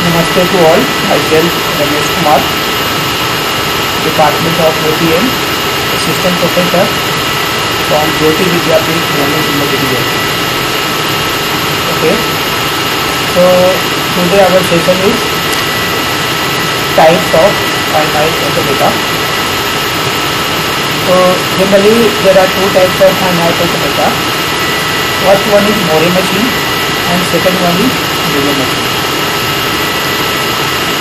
Namaste to all. Myself Ramesh Kumar, Department of OPM, Assistant Professor from Jyoti Vidyapeeth Women's University. Okay. So today our session is types of finite automata. So generally there are two types of finite automata. First one is Moore machine and second one is Newton machine.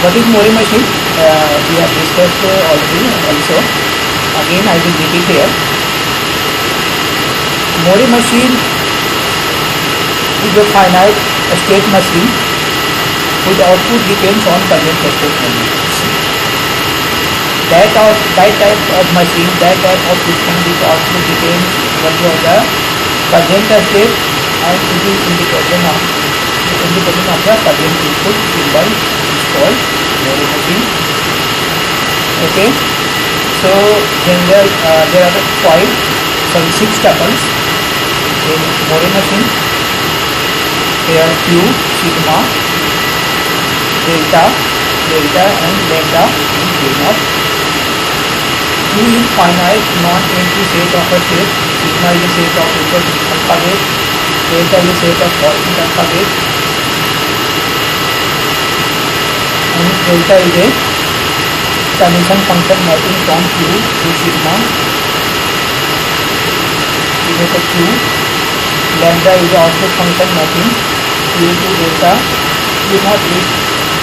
What is Moore machine? We have discussed already also. Again I will repeat here. Moore machine is a finite state machine whose output depends on present state only. That type of machine, that type of system which output depends only on the present state and it is independent of the present input symbol is called Moore machine. Okay. So there are six tuples in Moore machine. They are Q, sigma, delta and lambda and Q0. Q is finite non-empty set of a state. Sigma is a set of input alphabet. Delta is a set of positive alphabet. And delta is a transition function mapping from Q to sigma. We get a Q. Lambda is the output function mapping Q to delta. Q0 is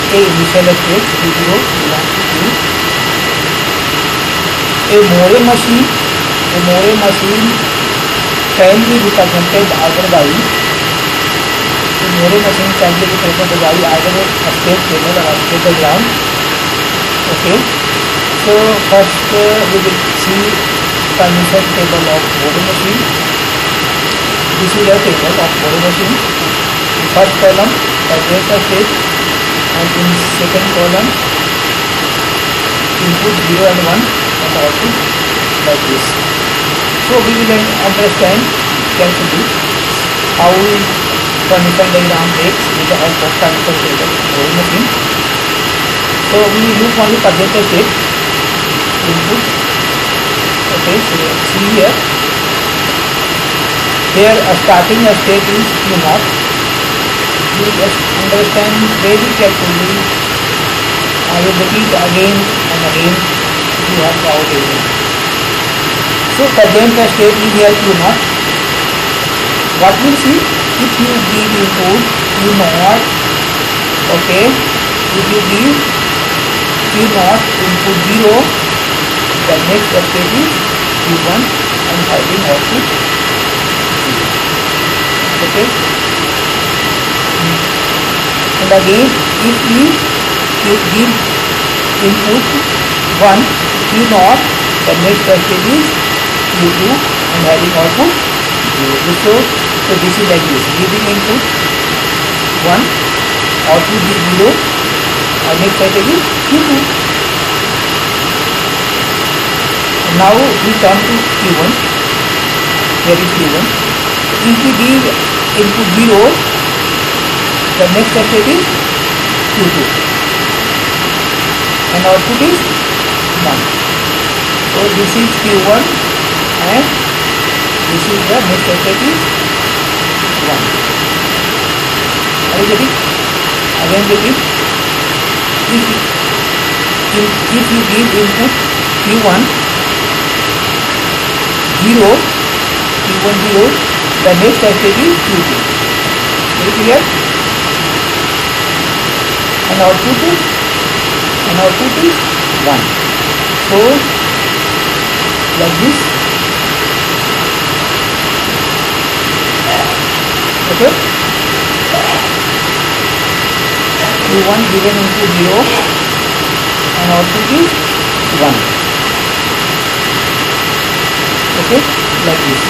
a initial state. Q0 belongs to Q. A Moore machine can be represented either by either a state table or a state diagram. Okay. So first we will see transition table of Moore machine. This is a table of Moore machine. In first column present state and in second column input 0 and 1 and output like this. So we will understand carefully how transition diagram breaks with the help of transition table Moore machine. So we will look only present state input. Okay, so see here. Here a starting state is Q0. You understand very carefully. I will repeat again and again. You have to outline. So present state is here Q0. What we see if you give input Q0, okay, if you give Q0 input 0, the next state is Q1 and having output 0. Okay. And again if you give input 1 Q0, the next state is Q2 and having output 0. So this is like this: giving input 1, output is 0, and next state is Q2. Now we turn to Q1. Here is Q1. If we give input 0, the next state is Q2 and output is 1. So this is Q1 and this is the next state is 1. Are you getting? Again repeat. If you give input Q1 0, the next state is Q2. Very clear? And output is 1. So like this. Okay. Q1 given input 0 and output is 1. Okay, like this.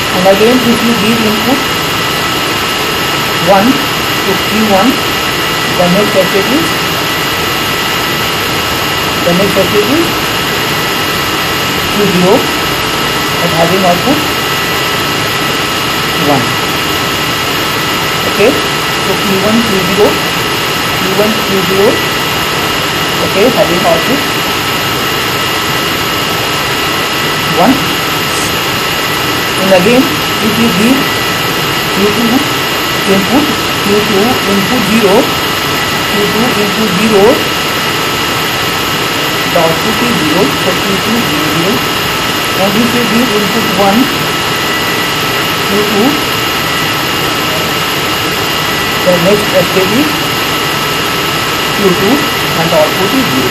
And again if you give input 1 to Q1, the next state is Q0 and having output 1. Okay, so Q1 Q0 Q1, Q0, okay, having output 1. And again, if you give Q2 input, Q2 input 0, Q2 input 0, the output is 0, so Q2 0, 0. And if you give input 1, Q2, the next stage is Q2 and the output is 0.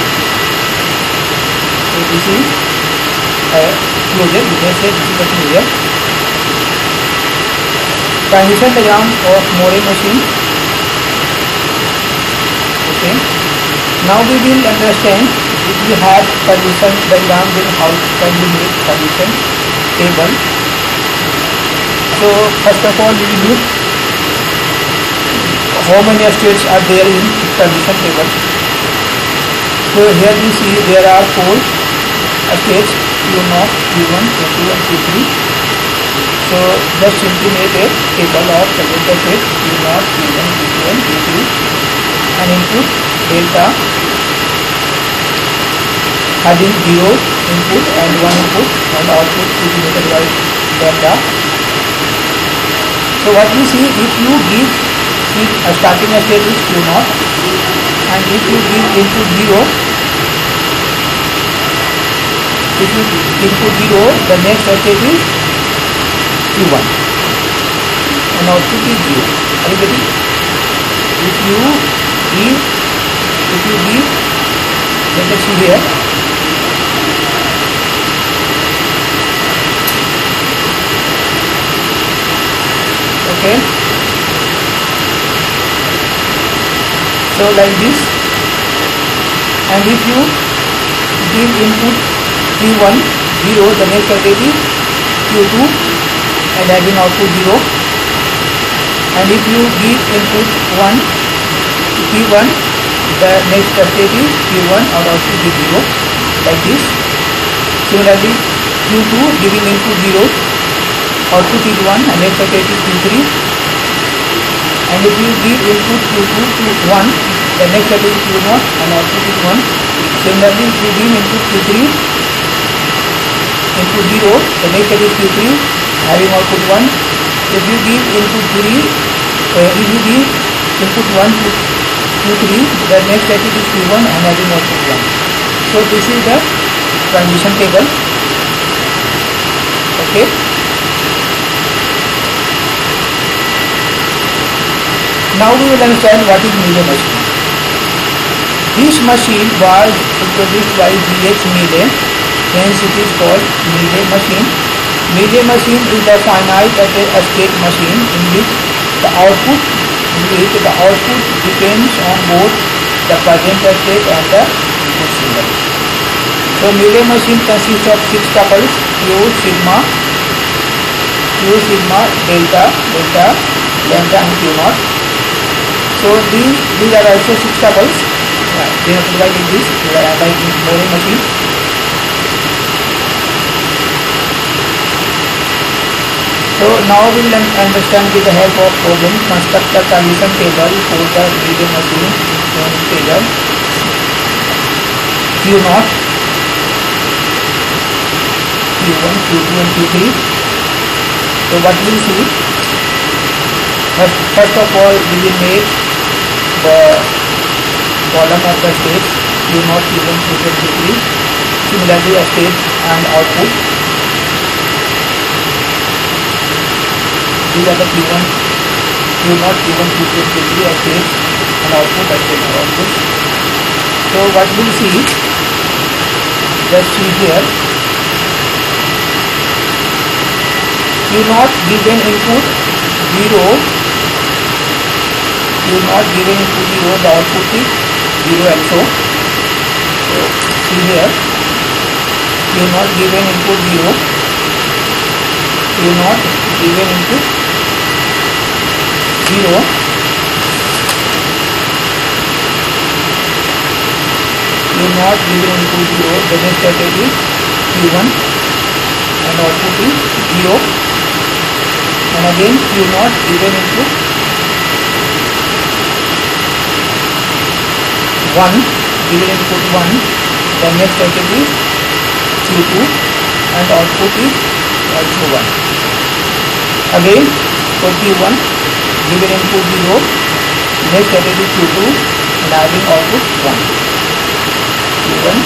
So this is a closure, you can say this is a closure. Transition diagram of Moore machine. Okay. Now we will understand if you have transition diagram, then how can we make transition table. So first of all, we will look how many states are there in transition table. So here we see there are 4 states, Q0, Q1, Q2 and Q3. So just simply make a table of transition state Q0, Q1, Q2 and Q3 and input delta having 0 input and 1 input and output is denoted by delta. So what we see, if you give a starting state is Q0 and if you give input 0, if you input 0, the next state is Q1 and output is 0. Are you getting? If you give, let us see here. Okay. So like this, and if you give input Q1 0, the next state is Q2 and having output 0. And if you give input 1 Q1, the next state is Q1 or output is 0, like this. Similarly, Q2 giving input 0, output is 1 and next state is Q3. And if you give input Q2 to 1, the next state is Q0 and output is 1. Similarly, if you give input Q3 input 0, the next state is Q3 having output 1. If you give input 3, if you give input 1 to Q3, the next state is Q1 and having output 1. So this is the transition table. Okay. Now we will understand what is Mealy machine. This machine was introduced by G.H. Mealy, hence it is called Mealy machine. Mealy machine is a finite state machine in which the output depends on both the present state and the input signal. So Mealy machine consists of 6 tuples Q, sigma, delta, lambda and Q0. So these are also 6 tuples. They are provided this like in Moore machine. So now we will understand with the help of program construct the transition table for the Mealy machine table Q0, Q1, Q2 and Q3. So what we will see, first of all we will make the column of the states Q0, Q1, Q2 and Q3. Similarly a state and output. These are the Q0, Q1, Q2 and Q3 as states and output as state and output. So what we will see, just see here, Q0 given input 0, Q0 given input 0, the output is 0 also. So see here, Q0 given input 0, Q0 given input 0, Q0 given input 0, the next state is Q1 and output is 0. And again Q0 given input 1, given input 1, the next statement is Q2 and output is also 1. Again for Q1, given input 0, next statement is Q2 and adding output 1. Q1,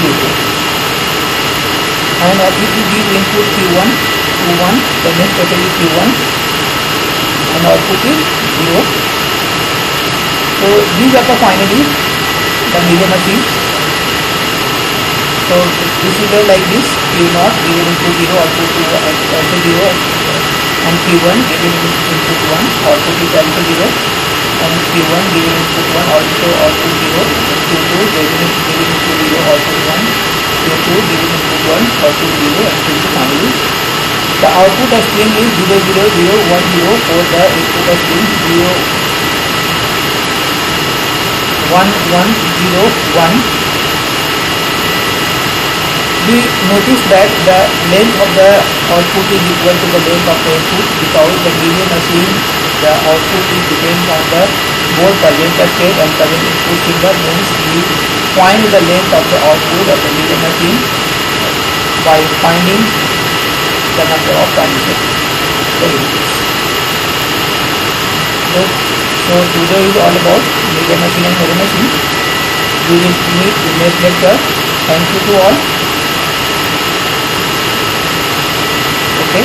Q2. And if you give input Q1 to 1, the next statement is Q1 and output is 0. So these are the finally the media machine. So this is like this: Q0 given input 0, output also 0, and Q1 given input 1, output is also 0, and Q1 given input 1, also output 0, Q2 given input 0, output 1, Q2 given input 1, output 0, and Q2 finally. The output string is 00010 for the input string 01101. We notice that the length of the output is equal to the length of the input because the media machine, the output is depends on the both present state and present input signal. Means we find the length of the output of the media machine by finding the number of transitions. So today is all about media machine and media machine. We will meet in next lecture. Thank you to all. Okay.